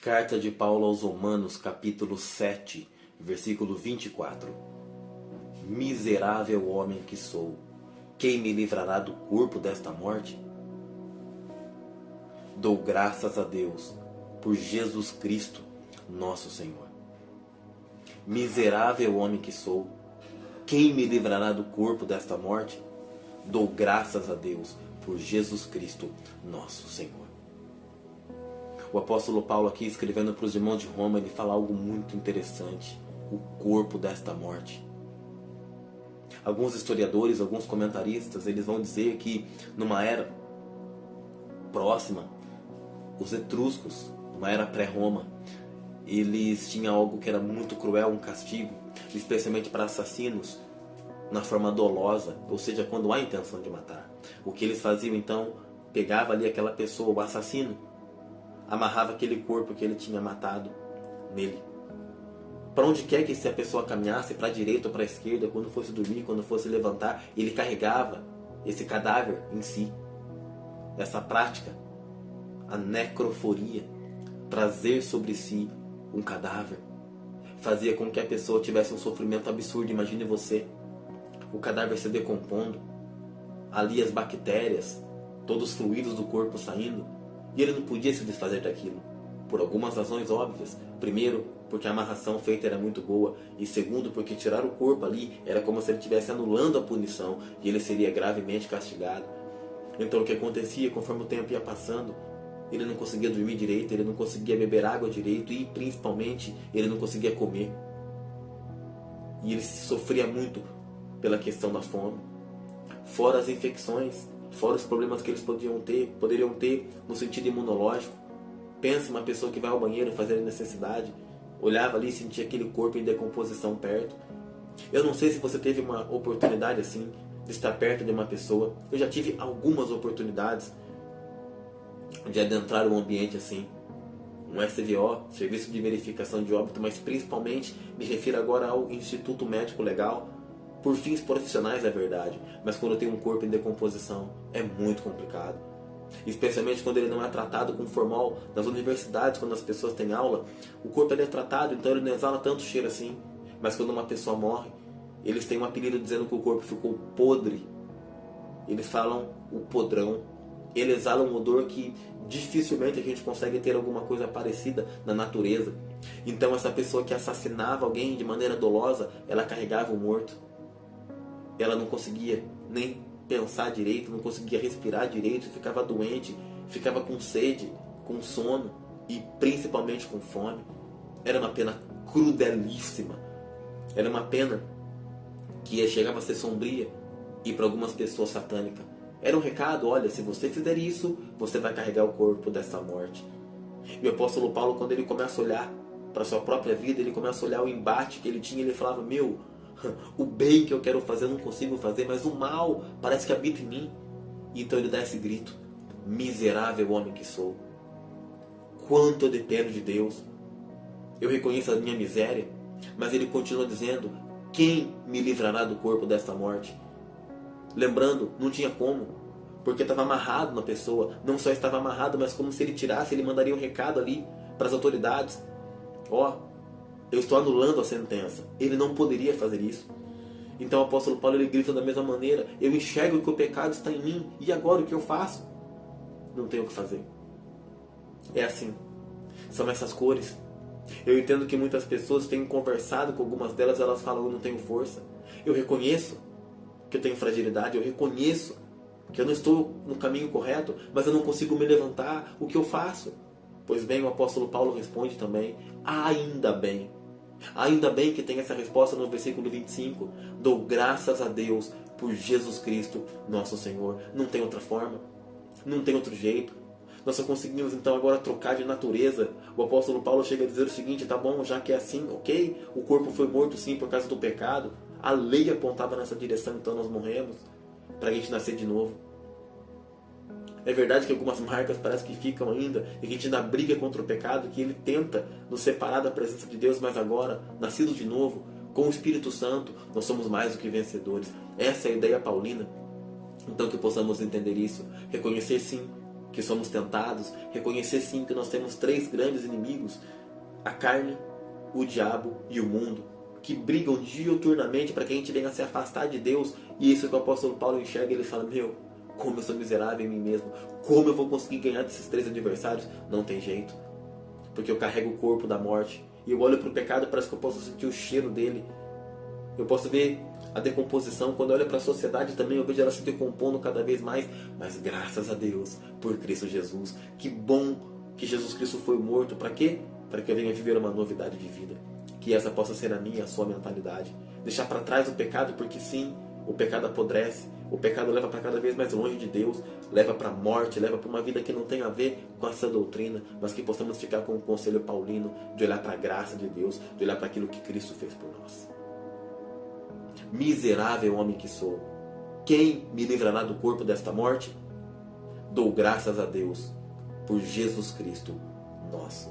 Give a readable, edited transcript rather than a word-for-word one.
Carta de Paulo aos Romanos, capítulo 7, versículo 24. Miserável homem que sou, quem me livrará do corpo desta morte? Dou graças a Deus por Jesus Cristo, nosso Senhor. Miserável homem que sou, quem me livrará do corpo desta morte? Dou graças a Deus por Jesus Cristo, nosso Senhor. O apóstolo Paulo aqui, escrevendo para os irmãos de Roma, ele fala algo muito interessante: o corpo desta morte. Alguns historiadores, alguns comentaristas, eles vão dizer que numa era próxima, os etruscos, numa era pré-Roma, eles tinham algo que era muito cruel, um castigo, especialmente para assassinos, na forma dolosa, ou seja, quando há intenção de matar. O que eles faziam então, pegava ali aquela pessoa, o assassino, amarrava aquele corpo que ele tinha matado nele. Para onde quer que a pessoa caminhasse, para a direita ou para a esquerda, quando fosse dormir, quando fosse levantar, ele carregava esse cadáver em si. Essa prática, a necroforia, trazer sobre si um cadáver, fazia com que a pessoa tivesse um sofrimento absurdo. Imagine você, o cadáver se decompondo, ali as bactérias, todos os fluidos do corpo saindo, e ele não podia se desfazer daquilo, por algumas razões óbvias. Primeiro, porque a amarração feita era muito boa, e segundo, porque tirar o corpo ali era como se ele estivesse anulando a punição, e ele seria gravemente castigado. Então o que acontecia, conforme o tempo ia passando, ele não conseguia dormir direito, ele não conseguia beber água direito, e principalmente, ele não conseguia comer. E ele sofria muito pela questão da fome. Fora as infecções, fora os problemas que eles poderiam ter no sentido imunológico. Pensa uma pessoa que vai ao banheiro fazer necessidade, olhava ali e sentia aquele corpo em decomposição perto. Eu não sei se você teve uma oportunidade assim, de estar perto de uma pessoa. Eu já tive algumas oportunidades de adentrar um ambiente assim, um SVO, Serviço de Verificação de Óbito, mas principalmente me refiro agora ao Instituto Médico Legal, por fins profissionais, é verdade, mas quando tem um corpo em decomposição é muito complicado, especialmente quando ele não é tratado com formol. Nas universidades, quando as pessoas têm aula, o corpo ele é tratado, então ele não exala tanto cheiro assim, mas quando uma pessoa morre, eles têm um apelido dizendo que o corpo ficou podre. Eles falam o podrão. Ele exala um odor que dificilmente a gente consegue ter alguma coisa parecida na natureza. Então essa pessoa que assassinava alguém de maneira dolosa, ela carregava o morto. Ela não conseguia nem pensar direito, não conseguia respirar direito, ficava doente, ficava com sede, com sono e principalmente com fome. Era uma pena crudelíssima. Era uma pena que chegava a ser sombria e para algumas pessoas satânica. Era um recado: olha, se você fizer isso, você vai carregar o corpo dessa morte. E o apóstolo Paulo, quando ele começa a olhar para a sua própria vida, ele começa a olhar o embate que ele tinha, ele falava: meu, o bem que eu quero fazer eu não consigo fazer, mas o mal parece que habita em mim. E então ele dá esse grito: miserável homem que sou, quanto eu dependo de Deus. Eu reconheço a minha miséria, mas ele continua dizendo: quem me livrará do corpo desta morte? Lembrando, não tinha como, porque estava amarrado na pessoa. Não só estava amarrado, mas como se ele tirasse, ele mandaria um recado ali para as autoridades: ó, eu estou anulando a sentença. Ele não poderia fazer isso. Então o apóstolo Paulo ele grita da mesma maneira: eu enxergo que o pecado está em mim, e agora o que eu faço? Não tenho o que fazer. É assim, são essas cores. Eu entendo que muitas pessoas têm conversado com algumas delas, elas falam: eu não tenho força. Eu reconheço que eu tenho fragilidade, eu reconheço que eu não estou no caminho correto, mas eu não consigo me levantar. O que eu faço? Pois bem, o apóstolo Paulo responde também: ainda bem. Ainda bem que tem essa resposta no versículo 25. Dou graças a Deus por Jesus Cristo, nosso Senhor. Não tem outra forma, não tem outro jeito. Nós só conseguimos então agora trocar de natureza. O apóstolo Paulo chega a dizer o seguinte: tá bom, já que é assim, ok, o corpo foi morto sim por causa do pecado, a lei apontava nessa direção, então nós morremos para a gente nascer de novo. É verdade que algumas marcas parece que ficam ainda, e que a gente ainda briga contra o pecado, que ele tenta nos separar da presença de Deus, mas agora, nascidos de novo, com o Espírito Santo, nós somos mais do que vencedores. Essa é a ideia paulina. Então que possamos entender isso, reconhecer sim que somos tentados, reconhecer sim que nós temos 3 grandes inimigos: a carne, o diabo e o mundo, que brigam diuturnamente para que a gente venha se afastar de Deus. E isso que o apóstolo Paulo enxerga, ele fala: meu, como eu sou miserável em mim mesmo, como eu vou conseguir ganhar desses 3 adversários? Não tem jeito, porque eu carrego o corpo da morte, e eu olho para o pecado, parece que eu posso sentir o cheiro dele, eu posso ver a decomposição. Quando eu olho para a sociedade também, eu vejo ela se decompondo cada vez mais. Mas graças a Deus por Cristo Jesus. Que bom que Jesus Cristo foi morto. Para quê? Para que eu venha viver uma novidade de vida. Que essa possa ser a minha e a sua mentalidade. Deixar para trás o pecado, porque sim, o pecado apodrece. O pecado leva para cada vez mais longe de Deus. Leva para a morte, leva para uma vida que não tem a ver com essa doutrina. Mas que possamos ficar com o conselho paulino de olhar para a graça de Deus, de olhar para aquilo que Cristo fez por nós. Miserável homem que sou, quem me livrará do corpo desta morte? Dou graças a Deus por Jesus Cristo, nosso